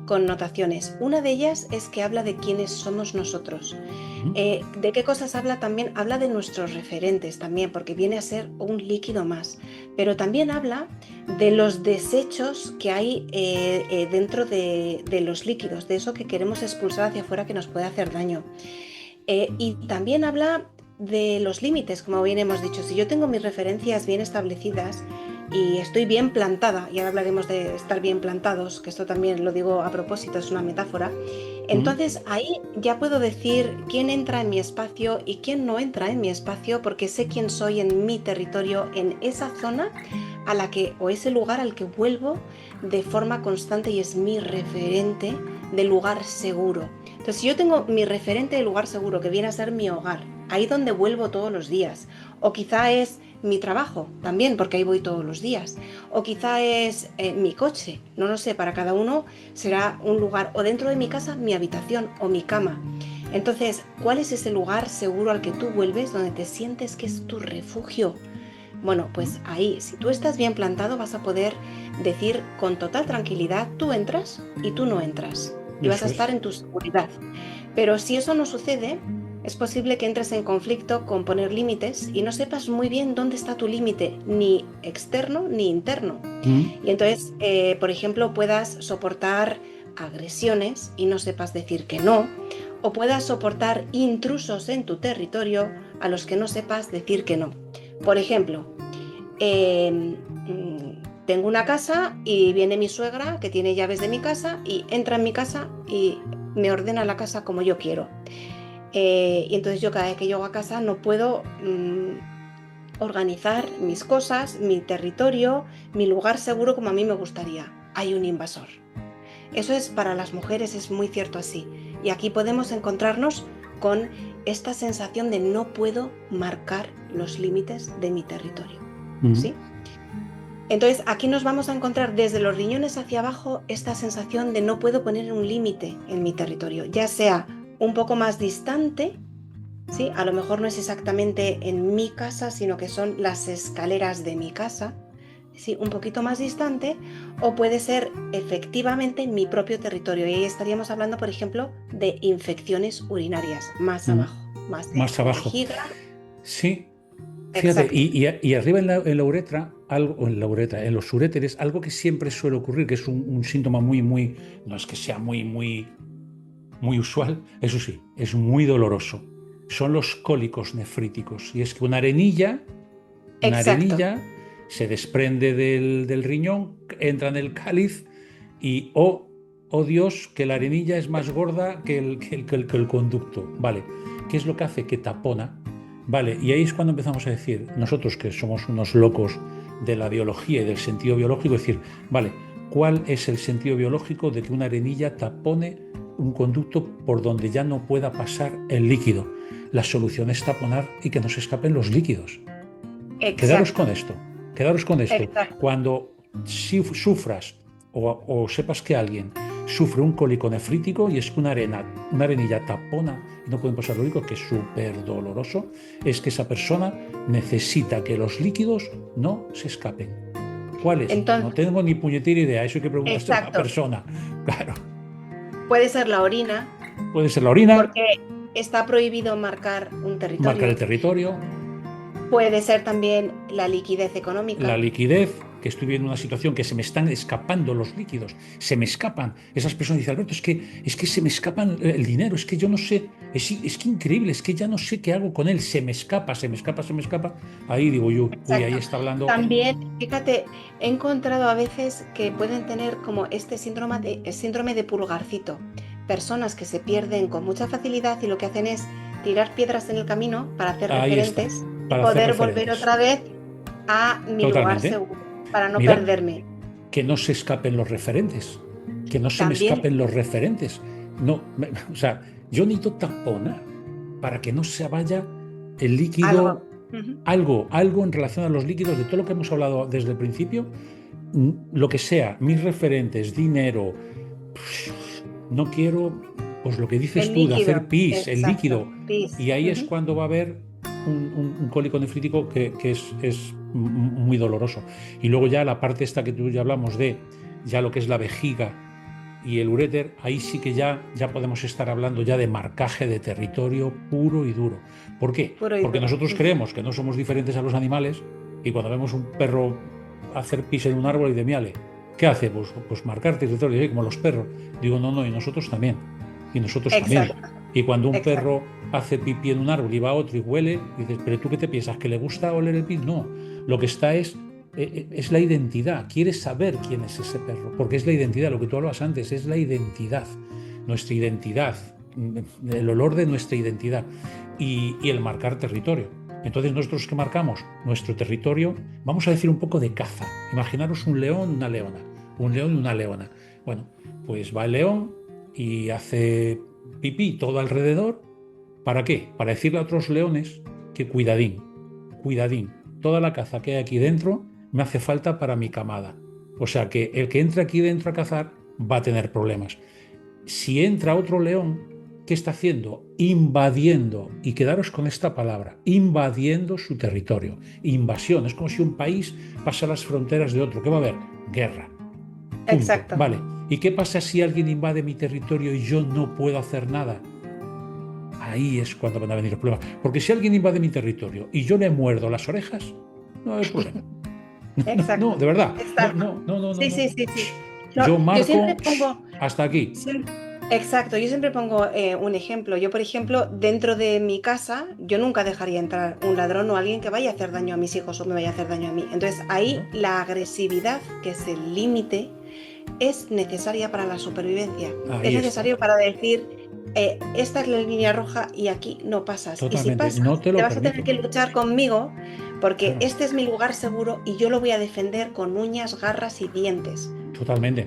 connotaciones. Una de ellas es que habla de quiénes somos nosotros. Ujú. ¿De qué cosas habla también? Habla de nuestros referentes también, porque viene a ser un líquido más. Pero también habla de los desechos que hay dentro de los líquidos, de eso que queremos expulsar hacia afuera que nos puede hacer daño. Y también habla de los límites, como bien hemos dicho. Si yo tengo mis referencias bien establecidas y estoy bien plantada, y ahora hablaremos de estar bien plantados, que esto también lo digo a propósito, es una metáfora, Ujú. entonces ahí ya puedo decir quién entra en mi espacio y quién no entra en mi espacio, porque sé quién soy en mi territorio, en esa zona a la que, o ese lugar al que vuelvo de forma constante y es mi referente de lugar seguro. Entonces, si yo tengo mi referente de lugar seguro, que viene a ser mi hogar, ahí donde vuelvo todos los días, o quizá es mi trabajo también, porque ahí voy todos los días, o quizá es mi coche, no lo sé, para cada uno será un lugar, o dentro de mi casa, mi habitación o mi cama. Entonces, ¿cuál es ese lugar seguro al que tú vuelves, donde te sientes que es tu refugio? Bueno, pues ahí, si tú estás bien plantado, vas a poder decir con total tranquilidad, tú entras y tú no entras. Y vas a Eso estar es. en tu seguridad. Pero si eso no sucede, es posible que entres en conflicto con poner límites y no sepas muy bien dónde está tu límite, ni externo ni interno. Y entonces, por ejemplo, puedas soportar agresiones y no sepas decir que no, o puedas soportar intrusos en tu territorio a los que no sepas decir que no. Por ejemplo, tengo una casa y viene mi suegra que tiene llaves de mi casa y entra en mi casa y me ordena la casa como yo quiero. Y entonces yo cada vez que llego a casa no puedo organizar mis cosas, mi territorio, mi lugar seguro como a mí me gustaría. Hay un invasor. Eso es para las mujeres, es muy cierto así. Y aquí podemos encontrarnos con esta sensación de no puedo marcar los límites de mi territorio. ¿Sí? Entonces aquí nos vamos a encontrar desde los riñones hacia abajo esta sensación de no puedo poner un límite en mi territorio, ya sea un poco más distante, ¿sí? A lo mejor no es exactamente en mi casa, sino que son las escaleras de mi casa, ¿sí? Un poquito más distante, o puede ser efectivamente en mi propio territorio. Y ahí estaríamos hablando, por ejemplo, de infecciones urinarias, más abajo, más abajo. Vejiga. Sí. Fíjate, y arriba en la uretra, en los uréteres, algo que siempre suele ocurrir, que es un síntoma muy, no es que sea muy usual, eso sí, es muy doloroso. Son los cólicos nefríticos. Y es que una arenilla se desprende del riñón, entra en el cáliz y, oh Dios, que la arenilla es más gorda que el conducto. Vale, ¿qué es lo que hace? Que tapona. Vale, y ahí es cuando empezamos a decir, nosotros que somos unos locos de la biología y del sentido biológico, decir, vale, ¿cuál es el sentido biológico de que una arenilla tapone un conducto por donde ya no pueda pasar el líquido? La solución es taponar y que no se escapen los líquidos. Exacto. Quedaros con esto. Exacto. Cuando sufras o sepas que alguien sufre un cólico nefrítico y es que una arenilla tapona y no pueden pasar los líquidos, que es súper doloroso, es que esa persona necesita que los líquidos no se escapen. ¿Cuál es? Entonces, no tengo ni puñetera idea, eso hay que preguntarse a la persona. Claro. Puede ser la orina. Puede ser la orina. Porque está prohibido marcar un territorio. Marcar el territorio. Puede ser también la liquidez económica. La liquidez, que estoy viendo una situación que se me están escapando los líquidos, se me escapan. Esas personas dicen, Alberto, es que se me escapan el dinero, es que yo no sé, es que increíble, es que ya no sé qué hago con él, se me escapa. Ahí digo yo, uy, ahí está hablando. También, fíjate, he encontrado a veces que pueden tener como este síndrome de pulgarcito. Personas que se pierden con mucha facilidad y lo que hacen es tirar piedras en el camino para hacer referentes y poder volver otra vez a mi lugar seguro, para no perderme. Que no se escapen los referentes, que no se me escapen los referentes. No, o sea, yo necesito taponar para que no se vaya el líquido, algo en relación a los líquidos, de todo lo que hemos hablado desde el principio, lo que sea, mis referentes, dinero, no quiero, pues lo que dices tú, de hacer pis, el líquido. Y ahí es cuando va a haber un cólico nefrítico que es muy doloroso. Y luego ya la parte esta que tú ya hablamos de ya lo que es la vejiga y el uréter, ahí sí que ya podemos estar hablando ya de marcaje de territorio puro y duro. ¿Por qué? Porque nosotros creemos que no somos diferentes a los animales y cuando vemos un perro hacer pis en un árbol y de miale, ¿qué hace? Pues marcar territorio, como los perros. Digo, no, y nosotros también. También. Y cuando un perro hace pipí en un árbol y va a otro y huele, dices, ¿pero tú qué te piensas? ¿Que le gusta oler el pis? No. Lo que está es la identidad. Quieres saber quién es ese perro, porque es la identidad. Lo que tú hablabas antes, es la identidad. Nuestra identidad. El olor de nuestra identidad. Y el marcar territorio. Entonces nosotros que marcamos nuestro territorio, vamos a decir un poco de caza. Imaginaros un león, una leona. Un león y una leona. Bueno, pues va el león y hace pipí todo alrededor. ¿Para qué? Para decirle a otros leones que cuidadín, toda la caza que hay aquí dentro me hace falta para mi camada. O sea que el que entre aquí dentro a cazar va a tener problemas. Si entra otro león, ¿qué está haciendo? Invadiendo, y quedaros con esta palabra, invadiendo su territorio. Invasión, es como si un país pasa las fronteras de otro. ¿Qué va a haber? Guerra. Punto. Exacto. Vale. ¿Y qué pasa si alguien invade mi territorio y yo no puedo hacer nada? ahí es cuando van a venir los problemas. Porque si alguien invade mi territorio y yo le muerdo las orejas, no hay problema. No, Exacto, de verdad. exacto. Sí, No. sí, sí, sí. No, Yo yo siempre marco pongo, hasta aquí. exacto, yo siempre pongo un ejemplo. Yo, por ejemplo, dentro de mi casa, yo nunca dejaría entrar un ladrón o alguien que vaya a hacer daño a mis hijos o me vaya a hacer daño a mí. Entonces, ahí ¿No? la agresividad, que es el límite, es necesaria para la supervivencia. Es Ahí está. necesario para decir, esta es la línea roja y aquí no pasas. Y si Totalmente. No pasas, te te lo vas a tener permito. que luchar conmigo porque Claro, este es mi lugar seguro y yo lo voy a defender con uñas, garras y dientes. totalmente.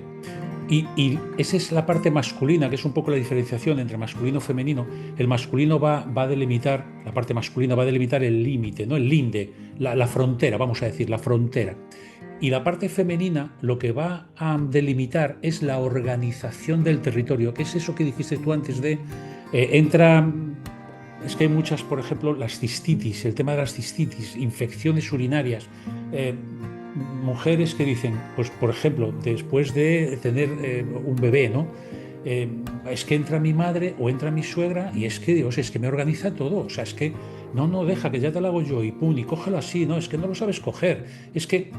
Y esa es la parte masculina, que es un poco la diferenciación entre masculino y femenino. El masculino va a delimitar, la parte masculina va a delimitar el límite, ¿no? El linde, la frontera, vamos a decir, la frontera. Y la parte femenina lo que va a delimitar es la organización del territorio, que es eso que dijiste tú antes de entra. Es que hay muchas, por ejemplo, las cistitis, el tema de las cistitis, infecciones urinarias. Mujeres que dicen, pues por ejemplo, después de tener un bebé, ¿no? Eh, es que entra mi madre o entra mi suegra y es que, Dios, es que me organiza todo. O sea, es que no, deja que ya te lo hago yo y pum, y cógelo así, no, es que no lo sabes coger. Es que,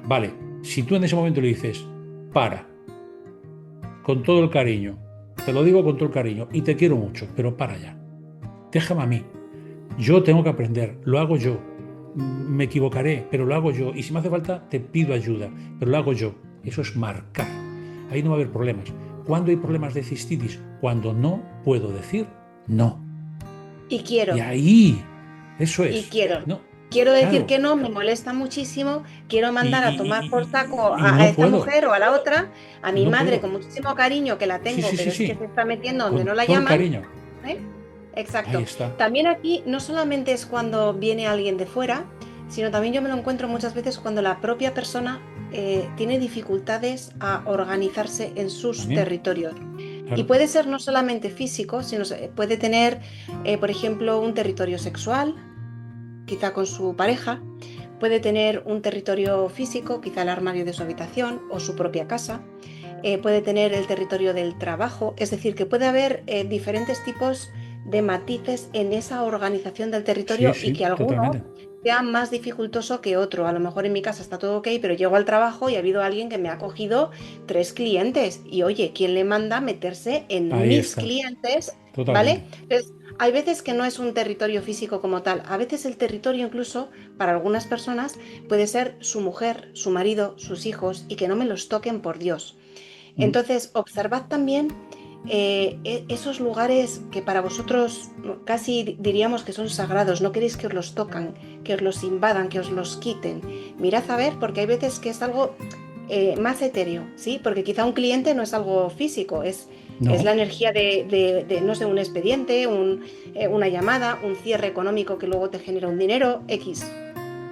vale, si tú en ese momento le dices, para, con todo el cariño, te lo digo con todo el cariño y te quiero mucho, pero para ya, déjame a mí. Yo tengo que aprender, lo hago yo. Me equivocaré, pero lo hago yo. Y si me hace falta, te pido ayuda, pero lo hago yo. Eso es marcar. Ahí no va a haber problemas. ¿Cuándo hay problemas de cistitis? Cuando no puedo decir no. Y Y quiero, ahí, eso y es. quiero. No, Quiero decir claro. que no, me molesta muchísimo, quiero Y, mandar a tomar por saco y a no esta puedo, mujer o a la otra, a y mi no madre puedo. con muchísimo cariño que la Sí, tengo, sí, sí, pero es que sí. se está metiendo donde no Con la todo el llaman. cariño. ¿Eh? Ahí Exacto. está. También aquí no solamente es cuando viene alguien de fuera, sino también yo me lo encuentro muchas veces cuando la propia persona tiene dificultades a organizarse en sus También, territorios. Y claro. puede ser no solamente físico, sino puede tener, por ejemplo, un territorio sexual, quizá con su pareja, puede tener un territorio físico, quizá el armario de su habitación o su propia casa, puede tener el territorio del trabajo, es decir, que puede haber diferentes tipos de matices en esa organización del Sí, territorio y sí, que alguno totalmente. sea más dificultoso que otro. A lo mejor en mi casa está todo ok, pero llego al trabajo y ha habido alguien que me ha cogido 3 clientes y oye, ¿quién le manda meterse en Ahí mis está. clientes? ¿Vale? Totalmente. Entonces, hay veces que no es un territorio físico como tal, a veces el territorio incluso para algunas personas puede ser su mujer, su marido, sus hijos y que no me los toquen por Dios. Mm. Entonces, observad también esos lugares que para vosotros casi diríamos que son sagrados, no queréis que os los tocan, que os los invadan, que os los quiten. Mirad a ver, porque hay veces que es algo más etéreo, ¿sí? Porque quizá un cliente no es algo físico, es la No. energía no sé, un expediente, una llamada, un cierre económico que luego te genera un dinero, X.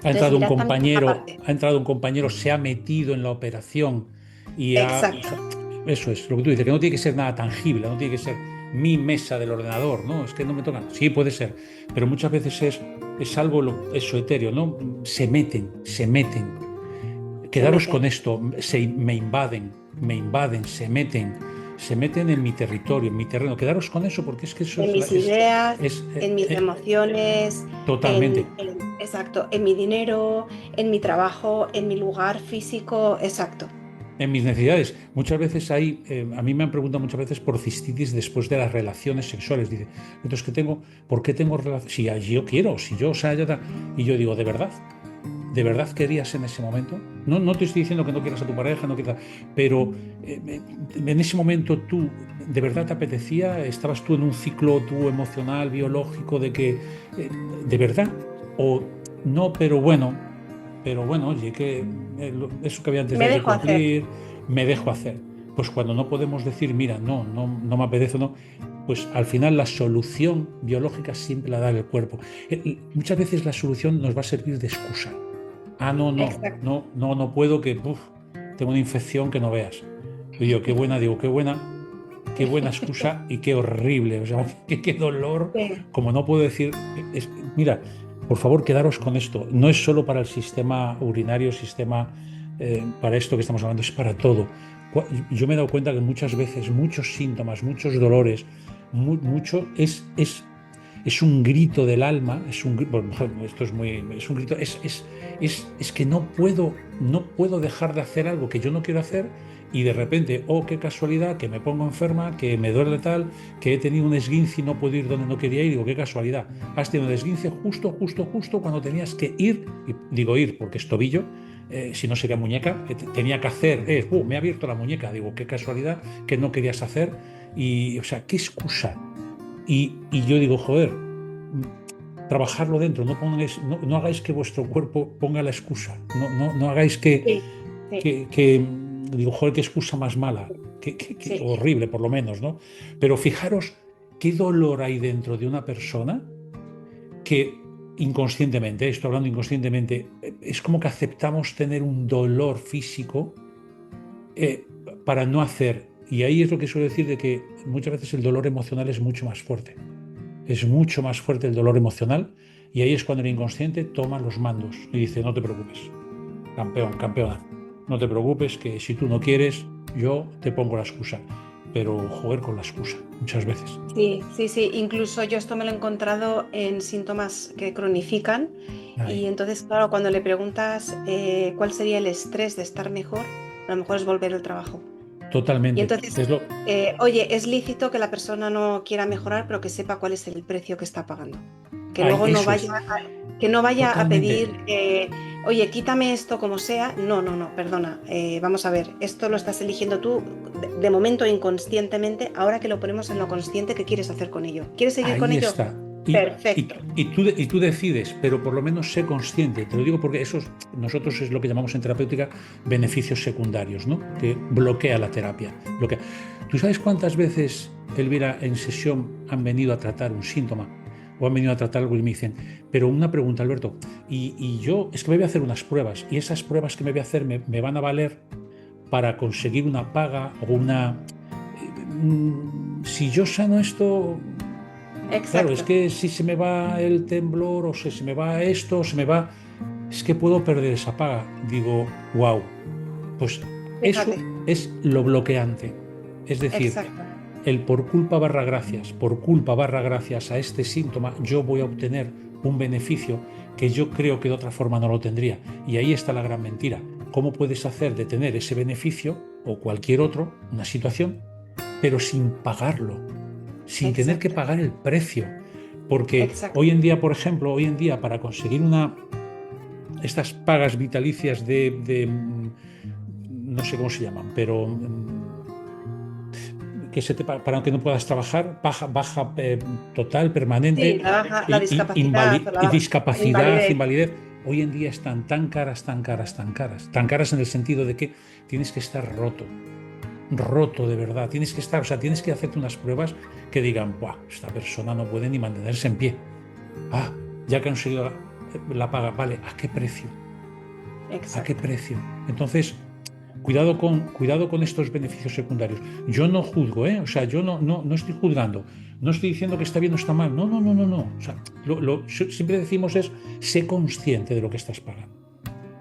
Entonces, mirad también esta parte. Ha entrado un compañero, se ha metido en la operación y ha, o Exacto. sea, eso es lo que tú dices, que no tiene que ser nada tangible, no tiene que ser mi mesa del ordenador, ¿no? Es que no me tocan. Sí, puede ser, pero muchas veces es algo eso etéreo, ¿no? Se meten. Se Quedaros con meten esto, me invaden, se meten en mi territorio, en mi terreno. Quedaros con eso porque es que eso en es, mis ideas, es, en mis emociones, totalmente. exacto, en mi dinero, en mi trabajo, en mi lugar físico, exacto. En mis necesidades, muchas veces hay, a mí me han preguntado muchas veces por cistitis después de las relaciones sexuales. Dice, entonces, ¿por qué tengo relaciones? Si yo quiero, si yo, o sea, ya y yo digo, ¿de verdad? ¿De verdad querías en ese momento? No te estoy diciendo que no quieras a tu pareja, no quieras, pero en ese momento tú, ¿de verdad te apetecía? ¿Estabas tú en un ciclo tú emocional, biológico, de que, de verdad? O no, pero bueno, oye, que eso que había antes Me hay que dejo hacer. cumplir, me dejo hacer. Pues cuando no podemos decir, mira, no me apetece, no, pues al final la solución biológica siempre la da el cuerpo. Muchas veces la solución nos va a servir de excusa. Ah, Exacto. no puedo, que tengo una infección que no veas. Y yo, digo, qué buena excusa y qué horrible, o sea, qué dolor, Sí. como no puedo decir, mira, por favor, quedaros con esto, no es solo para el sistema urinario, sistema, para esto que estamos hablando, es para todo. Yo me he dado cuenta que muchas veces muchos síntomas, muchos dolores, mucho es es un grito del alma, bueno, esto es un grito, es que no puedo dejar de hacer algo que yo no quiero hacer y de repente, oh, qué casualidad, que me pongo enferma, que me duele tal, que he tenido un esguince y no puedo ir donde no quería ir. Digo, qué casualidad, has tenido un esguince justo cuando tenías que ir, y digo ir porque es tobillo, si no sería muñeca, que tenía que hacer, me ha abierto la muñeca, digo, qué casualidad que no querías hacer, y, o sea, qué excusa. Y yo digo, joder, trabajarlo dentro, no hagáis que vuestro cuerpo ponga la excusa, no hagáis Sí, sí, digo, joder, qué excusa más mala, qué sí. horrible por lo menos, ¿no? Pero fijaros qué dolor hay dentro de una persona que inconscientemente, estoy hablando inconscientemente, es como que aceptamos tener un dolor físico eh, para no hacer. Y ahí es lo que suelo decir de que muchas veces el dolor emocional es mucho más fuerte. Es mucho más fuerte el dolor emocional y ahí es cuando el inconsciente toma los mandos y dice, no te preocupes, campeón, campeona, no te preocupes que si tú no quieres, yo te pongo la excusa. Pero joder con la excusa, muchas veces. Sí, sí, sí. Incluso yo esto me lo he encontrado en síntomas que cronifican y Ahí, entonces, claro, cuando le preguntas cuál sería el estrés de estar mejor, a lo mejor es volver al trabajo. Y totalmente. entonces, Es lo, oye, es lícito que la persona no quiera mejorar, pero que sepa cuál es el precio que está pagando. Que ahí, luego no eso vaya es. que no vaya a Totalmente. pedir, oye, quítame esto como sea. No, no, no, perdona. Vamos a ver, esto lo estás eligiendo tú de momento inconscientemente. Ahora que lo ponemos en lo consciente, ¿qué quieres hacer con ello? ¿Quieres seguir con Ahí ello? está. Perfecto. Y tú decides, pero por lo menos sé consciente. Te lo digo porque nosotros es lo que llamamos en terapéutica beneficios secundarios, ¿no? Que bloquea la terapia. Bloquea. ¿Tú sabes cuántas veces, Elvira, en sesión han venido a tratar un síntoma o han venido a tratar algo y me dicen, pero una pregunta, Alberto, y yo es que me voy a hacer unas pruebas y esas pruebas que me voy a hacer me van a valer para conseguir una paga o una... Si yo sano esto, claro, es Exacto. que si se me va el temblor o si se me va esto, o se me va, es que puedo perder esa paga. Digo, wow, pues eso Fíjate. es lo bloqueante. Es decir, Exacto. el por culpa barra gracias a este síntoma, yo voy a obtener un beneficio que yo creo que de otra forma no lo tendría. Y ahí está la gran mentira. ¿Cómo puedes hacer de tener ese beneficio o cualquier otro, una situación, pero sin pagarlo, sin tener que Exacto. pagar el precio? Porque Exacto. hoy en día, por ejemplo, hoy en día para conseguir estas pagas vitalicias no sé cómo se llaman, pero que para que no puedas trabajar, baja total, Sí, permanente, la discapacidad o y la discapacidad, invalidez. invalidez, hoy en día están tan caras, tan caras, tan caras, tan caras en el sentido de que tienes que estar roto de verdad, tienes que estar, o sea, tienes que hacerte unas pruebas que digan, ¡buah! Esta persona no puede ni mantenerse en pie. Ah, ya he conseguido la paga, vale, ¿a qué precio? ¿A qué Exacto. precio? Entonces, cuidado con estos beneficios secundarios. Yo no juzgo, ¿eh? O sea, yo no estoy juzgando. No estoy diciendo que está bien o está mal. No, no, no, no, no. O sea, siempre decimos es, sé consciente de lo que estás pagando.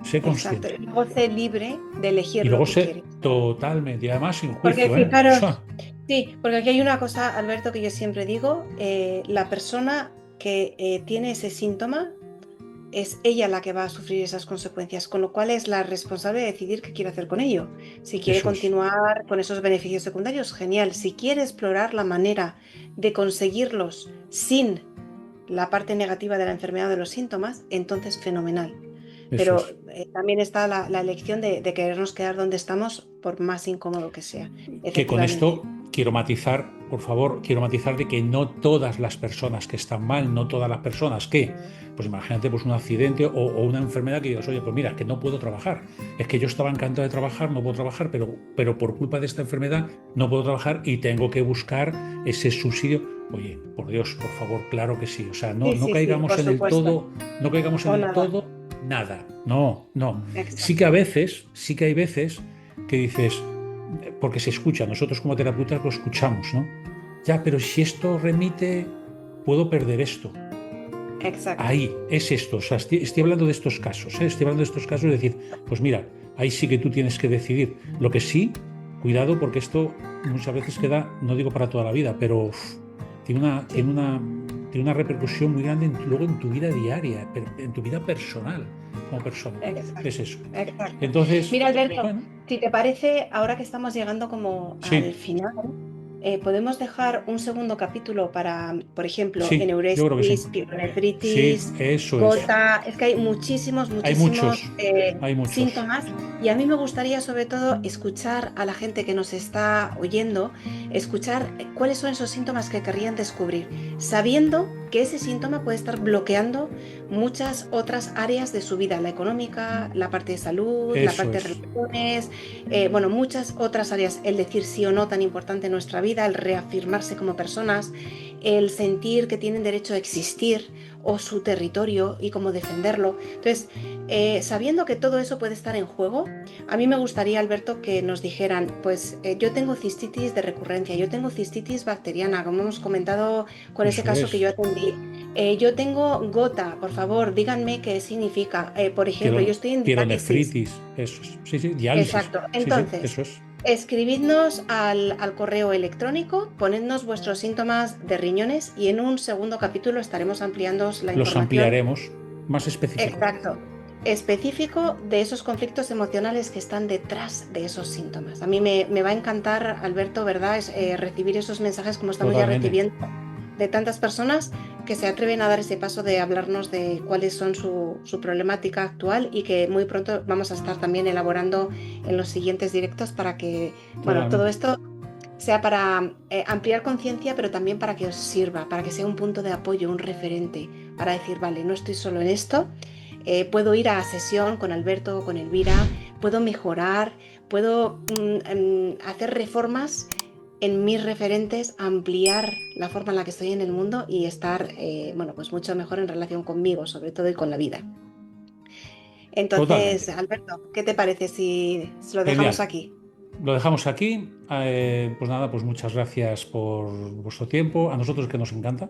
Sé Exacto. consciente. Y luego sé libre de elegir Y lo luego que sé quieres. totalmente, y además sin Porque juicio, ¿eh? O fijaros, sea, sí, porque aquí hay una cosa, Alberto, que yo siempre digo, la persona que tiene ese síntoma es ella la que va a sufrir esas consecuencias, con lo cual es la responsable de decidir qué quiere hacer con ello. Si quiere eso es. continuar con esos beneficios secundarios, genial. Si quiere explorar la manera de conseguirlos sin la parte negativa de la enfermedad o de los síntomas, entonces fenomenal. Eso Pero es. también está la elección de querernos quedar donde estamos, por más incómodo que sea, Que con efectivamente. esto quiero matizar, por favor, quiero matizar de que no todas las personas que están mal, no todas las personas que, pues imagínate, pues un accidente o una enfermedad que digas, oye, pues mira, que no puedo trabajar. Es que yo estaba encantado de trabajar, no puedo trabajar, pero por culpa de esta enfermedad no puedo trabajar y tengo que buscar ese subsidio. Oye, por Dios, por favor, claro que sí. O sea, Sí, no sí, sí, caigamos por en el supuesto. todo, no caigamos en O el nada. todo, nada. No, no. Sí que a Exacto. veces, sí que hay veces que dices, porque se escucha, nosotros como terapeutas lo escuchamos, ¿no? Ya, pero si esto remite, puedo perder esto. Exacto. Ahí, es esto, o sea, estoy hablando de estos casos, ¿eh? Estoy hablando de estos casos de decir, pues mira, ahí sí que tú tienes que decidir. Lo que sí, cuidado, porque esto muchas veces queda, no digo para toda la vida, pero uf, tiene una, tiene Sí. una, tiene una repercusión muy grande luego en tu vida diaria, en tu vida personal, como persona. Exacto, Es eso. exacto. Entonces, Mira, Alberto, bueno, si te parece, ahora que estamos llegando como al sí, final, podemos dejar un segundo capítulo para, por ejemplo, sí, yo creo que sí. eneuresis, Sí, pielonefritis, eso es. gota. Es que hay muchísimos, Hay muchísimos muchos, hay muchos. síntomas y a mí me gustaría sobre todo escuchar a la gente que nos está oyendo, escuchar cuáles son esos síntomas que querrían descubrir, sabiendo que ese síntoma puede estar bloqueando muchas otras áreas de su vida, la económica, la parte de salud, la Eso parte de es. relaciones, bueno, muchas otras áreas, el decir sí o no tan importante en nuestra vida, el reafirmarse como personas, el sentir que tienen derecho a existir o su territorio y cómo defenderlo. Entonces, sabiendo que todo eso puede estar en juego, a mí me gustaría, Alberto, que nos dijeran, pues yo tengo cistitis de recurrencia, yo tengo cistitis bacteriana, como hemos comentado con ese Eso caso que es. yo atendí. Yo tengo gota, por favor, díganme qué significa. Por ejemplo, yo estoy en diálisis. Pielonefritis, eso es. Sí, sí, diálisis. Exacto. Sí, sí, Entonces, eso es. escribidnos al correo electrónico, ponednos vuestros síntomas de riñones y en un segundo capítulo estaremos ampliando la Los información. ampliaremos más específico. Exacto. Específico de esos conflictos emocionales que están detrás de esos síntomas. A mí me va a encantar, Alberto, ¿verdad? Recibir esos mensajes como estamos ya Totalmente. recibiendo de tantas personas que se atreven a dar ese paso de hablarnos de cuáles son su problemática actual y que muy pronto vamos a estar también elaborando en los siguientes directos para que, bueno, todo Totalmente. esto sea para ampliar conciencia, pero también para que os sirva, para que sea un punto de apoyo, un referente, para decir, vale, no estoy solo en esto, puedo ir a sesión con Alberto o con Elvira, puedo mejorar, puedo hacer reformas en mis referentes, ampliar la forma en la que estoy en el mundo y estar, bueno, pues mucho mejor en relación conmigo, sobre todo, y con la vida. Entonces, Totalmente. Alberto, ¿qué te parece si lo dejamos Genial. aquí? Lo dejamos aquí. Pues nada, pues muchas gracias por vuestro tiempo. A nosotros que nos encanta.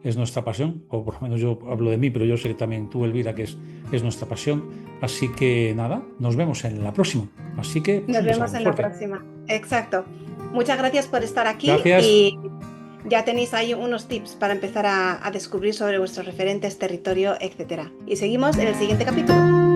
Es nuestra pasión, o por lo menos yo hablo de mí, pero yo sé que también tú, Elvira, que es nuestra pasión. Así que nada, nos vemos en la próxima. Así que pues Nos un besazo vemos muy en la fuerte. próxima. Exacto. Muchas gracias por estar aquí Gracias. y ya tenéis ahí unos tips para empezar a descubrir sobre vuestros referentes, territorio, etcétera. Y seguimos en el siguiente capítulo.